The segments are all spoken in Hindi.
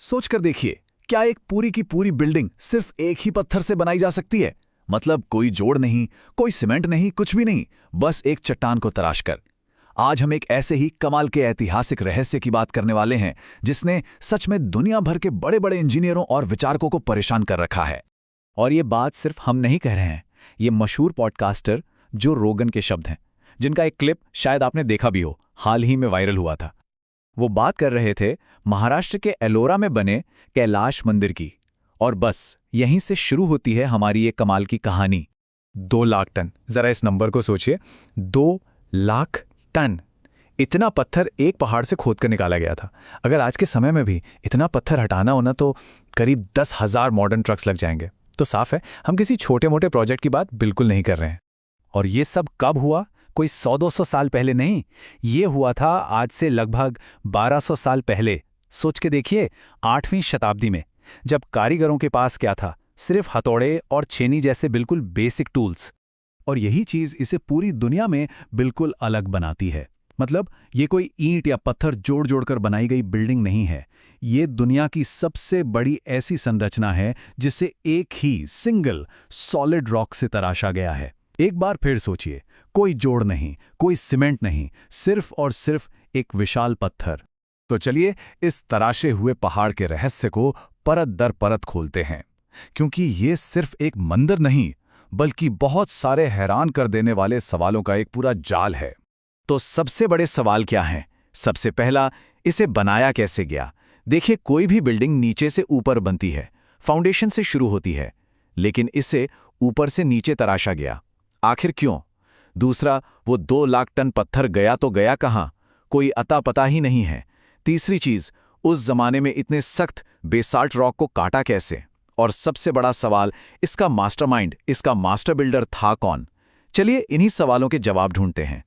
सोच कर देखिए, क्या एक पूरी की पूरी बिल्डिंग सिर्फ एक ही पत्थर से बनाई जा सकती है? मतलब कोई जोड़ नहीं, कोई सीमेंट नहीं, कुछ भी नहीं, बस एक चट्टान को तराश कर। आज हम एक ऐसे ही कमाल के ऐतिहासिक रहस्य की बात करने वाले हैं, जिसने सच में दुनिया भर के बड़े बड़े इंजीनियरों और विचारकों को परेशान कर रखा है। और ये बात सिर्फ हम नहीं कह रहे हैं, ये मशहूर पॉडकास्टर जो रोगन के शब्द हैं, जिनका एक क्लिप शायद आपने देखा भी हो, हाल ही में वायरल हुआ था। वो बात कर रहे थे महाराष्ट्र के एलोरा में बने कैलाश मंदिर की। और बस यहीं से शुरू होती है हमारी ये कमाल की कहानी। 2 लाख टन, जरा इस नंबर को सोचिए, 2 लाख टन। इतना पत्थर एक पहाड़ से खोद कर निकाला गया था। अगर आज के समय में भी इतना पत्थर हटाना होना तो करीब 10,000 मॉडर्न ट्रक्स लग जाएंगे। तो साफ है, हम किसी छोटे मोटे प्रोजेक्ट की बात बिल्कुल नहीं कर रहे हैं। और ये सब कब हुआ? कोई 100-200 साल पहले नहीं, ये हुआ था आज से लगभग 1200 साल पहले। सोच के देखिए, 8वीं शताब्दी में, जब कारीगरों के पास क्या था? सिर्फ हथौड़े और छेनी जैसे बिल्कुल बेसिक टूल्स। और यही चीज इसे पूरी दुनिया में बिल्कुल अलग बनाती है। मतलब ये कोई ईंट या पत्थर जोड़ जोड़कर बनाई गई बिल्डिंग नहीं है। ये दुनिया की सबसे बड़ी ऐसी संरचना है जिसे एक ही सिंगल सॉलिड रॉक से तराशा गया है। एक बार फिर सोचिए, कोई जोड़ नहीं, कोई सीमेंट नहीं, सिर्फ और सिर्फ एक विशाल पत्थर। तो चलिए इस तराशे हुए पहाड़ के रहस्य को परत दर परत खोलते हैं, क्योंकि ये सिर्फ एक मंदिर नहीं, बल्कि बहुत सारे हैरान कर देने वाले सवालों का एक पूरा जाल है। तो सबसे बड़े सवाल क्या हैं? सबसे पहला, इसे बनाया कैसे गया? देखिए, कोई भी बिल्डिंग नीचे से ऊपर बनती है, फाउंडेशन से शुरू होती है, लेकिन इसे ऊपर से नीचे तराशा गया। आखिर क्यों? दूसरा, वो 2 लाख टन पत्थर गया तो गया कहाँ? कोई अता पता ही नहीं है। तीसरी चीज, उस जमाने में इतने सख्त बेसाल्ट रॉक को काटा कैसे? और सबसे बड़ा सवाल, इसका मास्टरमाइंड, इसका मास्टर बिल्डर था कौन? चलिए इन्हीं सवालों के जवाब ढूंढते हैं।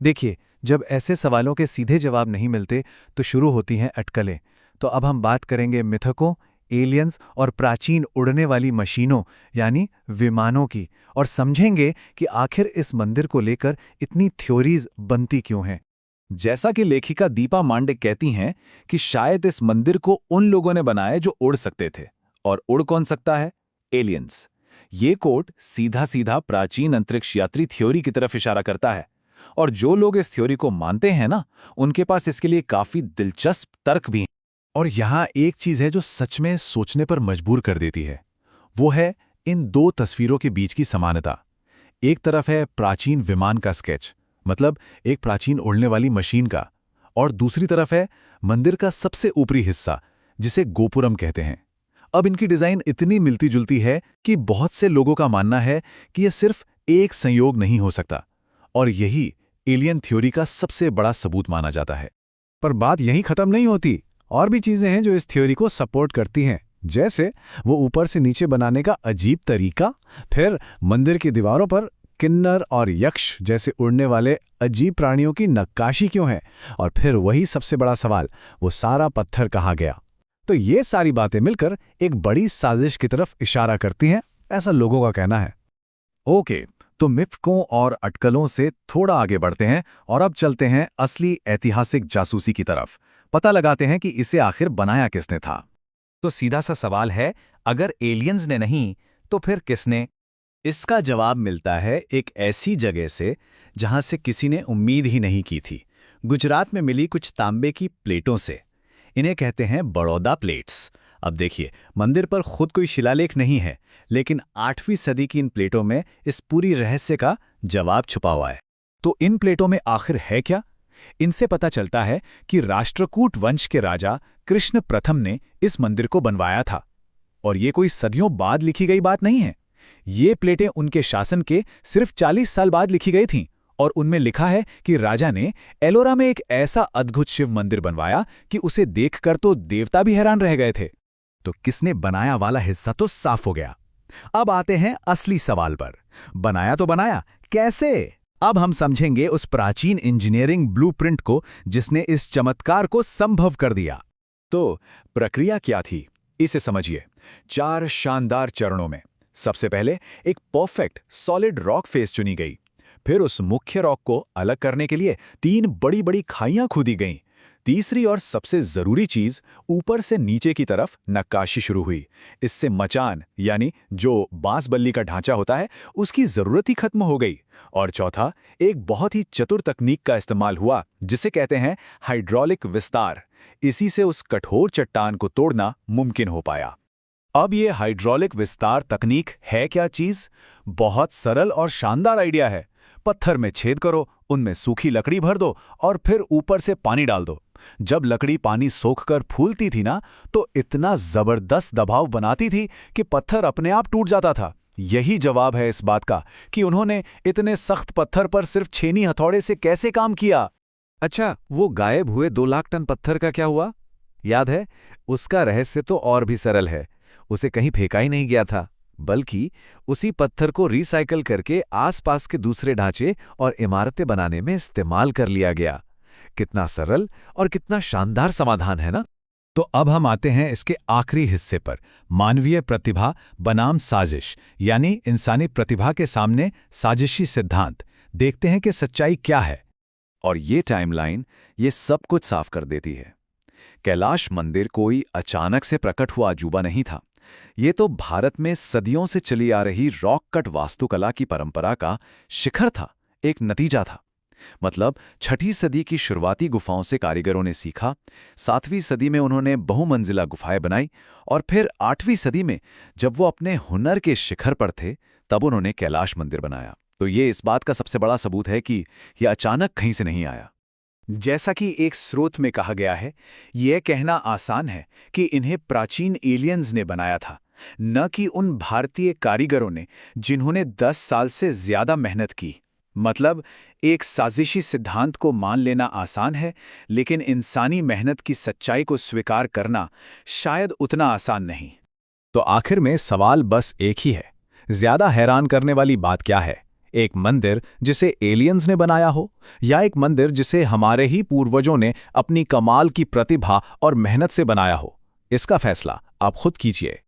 देखिए, जब ऐसे सवालों के सीधे जवाब नहीं मिलते तो शुरू होती हैं अटकलें। तो अब हम बात करेंगे मिथकों, एलियंस और प्राचीन उड़ने वाली मशीनों यानी विमानों की, और समझेंगे कि आखिर इस मंदिर को लेकर इतनी थ्योरीज बनती क्यों हैं। जैसा कि लेखिका दीपा मांडे कहती हैं कि शायद इस मंदिर को उन लोगों ने बनाया जो उड़ सकते थे। और उड़ कौन सकता है? एलियंस। ये कोट सीधा सीधा प्राचीन अंतरिक्ष यात्री थ्योरी की तरफ इशारा करता है। और जो लोग इस थ्योरी को मानते हैं ना, उनके पास इसके लिए काफी दिलचस्प तर्क भी हैं। और यहां एक चीज है जो सच में सोचने पर मजबूर कर देती है। वो है इन 2 तस्वीरों के बीच की समानता। एक तरफ है प्राचीन विमान का स्केच, मतलब एक प्राचीन उड़ने वाली मशीन का, और दूसरी तरफ है मंदिर का सबसे ऊपरी हिस्सा, जिसे गोपुरम कहते हैं। अब इनकी डिजाइन इतनी मिलती जुलती है कि बहुत से लोगों का मानना है कि यह सिर्फ एक संयोग नहीं हो सकता, और यही एलियन थ्योरी का सबसे बड़ा सबूत माना जाता है। पर बात यहीं खत्म नहीं होती, और भी चीजें हैं जो इस थ्योरी को सपोर्ट करती हैं। जैसे वो ऊपर से नीचे बनाने का अजीब तरीका, फिर मंदिर की दीवारों पर किन्नर और यक्ष जैसे उड़ने वाले अजीब प्राणियों की नक्काशी क्यों है, और फिर वही सबसे बड़ा सवाल, वो सारा पत्थर कहाँ गया। तो ये सारी बातें मिलकर एक बड़ी साजिश की तरफ इशारा करती हैं, ऐसा लोगों का कहना है। ओके, तो मिथकों और अटकलों से थोड़ा आगे बढ़ते हैं और अब चलते हैं असली ऐतिहासिक जासूसी की तरफ। पता लगाते हैं कि इसे आखिर बनाया किसने था। तो सीधा सा सवाल है, अगर एलियंस ने नहीं तो फिर किसने? इसका जवाब मिलता है एक ऐसी जगह से जहां से किसी ने उम्मीद ही नहीं की थी। गुजरात में मिली कुछ तांबे की प्लेटों से। इन्हें कहते हैं बड़ौदा प्लेट्स। अब देखिए, मंदिर पर खुद कोई शिलालेख नहीं है, लेकिन 8वीं सदी की इन प्लेटों में इस पूरी रहस्य का जवाब छुपा हुआ है। तो इन प्लेटों में आखिर है क्या? इनसे पता चलता है कि राष्ट्रकूट वंश के राजा कृष्ण प्रथम ने इस मंदिर को बनवाया था। और ये कोई सदियों बाद लिखी गई बात नहीं है। ये प्लेटें उनके शासन के सिर्फ 40 साल बाद लिखी गई थीं, और उनमें लिखा है कि राजा ने एलोरा में एक ऐसा अद्भुत शिव मंदिर बनवाया कि उसे देखकर तो देवता भी हैरान रह गए थे। तो किसने बनाया वाला हिस्सा तो साफ हो गया। अब आते हैं असली सवाल पर। बनाया तो बनाया, कैसे? अब हम समझेंगे उस प्राचीन इंजीनियरिंग ब्लूप्रिंट को जिसने इस चमत्कार को संभव कर दिया। तो प्रक्रिया क्या थी, इसे समझिए 4 शानदार चरणों में। सबसे पहले एक परफेक्ट सॉलिड रॉक फेस चुनी गई। फिर उस मुख्य रॉक को अलग करने के लिए 3 बड़ी बड़ी खाइयां खोदी गईं। तीसरी और सबसे जरूरी चीज, ऊपर से नीचे की तरफ नक्काशी शुरू हुई। इससे मचान यानी जो बांस बल्ली का ढांचा होता है उसकी जरूरत ही खत्म हो गई। और चौथा, एक बहुत ही चतुर तकनीक का इस्तेमाल हुआ जिसे कहते हैं हाइड्रोलिक विस्तार। इसी से उस कठोर चट्टान को तोड़ना मुमकिन हो पाया। अब ये हाइड्रोलिक विस्तार तकनीक है क्या चीज? बहुत सरल और शानदार आइडिया है। पत्थर में छेद करो, उनमें सूखी लकड़ी भर दो और फिर ऊपर से पानी डाल दो। जब लकड़ी पानी सोखकर फूलती थी ना, तो इतना जबरदस्त दबाव बनाती थी कि पत्थर अपने आप टूट जाता था। यही जवाब है इस बात का कि उन्होंने इतने सख्त पत्थर पर सिर्फ छेनी हथौड़े से कैसे काम किया। अच्छा, वो गायब हुए 2 लाख टन पत्थर का क्या हुआ? याद है? उसका रहस्य तो और भी सरल है। उसे कहीं फेंका ही नहीं गया था, बल्कि उसी पत्थर को रिसाइकल करके आसपास के दूसरे ढांचे और इमारतें बनाने में इस्तेमाल कर लिया गया। कितना सरल और कितना शानदार समाधान है ना? तो अब हम आते हैं इसके आखिरी हिस्से पर, मानवीय प्रतिभा बनाम साजिश, यानी इंसानी प्रतिभा के सामने साजिशी सिद्धांत। देखते हैं कि सच्चाई क्या है। और ये टाइमलाइन ये सब कुछ साफ कर देती है। कैलाश मंदिर कोई अचानक से प्रकट हुआ अजूबा नहीं था। ये तो भारत में सदियों से चली आ रही रॉक कट वास्तुकला की परंपरा का शिखर था, एक नतीजा था। मतलब 6ठी सदी की शुरुआती गुफाओं से कारीगरों ने सीखा, 7वीं सदी में उन्होंने बहुमंजिला गुफाएं बनाई, और फिर 8वीं सदी में जब वो अपने हुनर के शिखर पर थे, तब उन्होंने कैलाश मंदिर बनाया। तो ये इस बात का सबसे बड़ा सबूत है कि यह अचानक कहीं से नहीं आया। जैसा कि एक स्रोत में कहा गया है, यह कहना आसान है कि इन्हें प्राचीन एलियंस ने बनाया था, न कि उन भारतीय कारीगरों ने जिन्होंने 10 साल से ज्यादा मेहनत की। मतलब एक साजिशी सिद्धांत को मान लेना आसान है, लेकिन इंसानी मेहनत की सच्चाई को स्वीकार करना शायद उतना आसान नहीं। तो आखिर में सवाल बस एक ही है, ज्यादा हैरान करने वाली बात क्या है? एक मंदिर जिसे एलियंस ने बनाया हो, या एक मंदिर जिसे हमारे ही पूर्वजों ने अपनी कमाल की प्रतिभा और मेहनत से बनाया हो? इसका फैसला आप खुद कीजिए।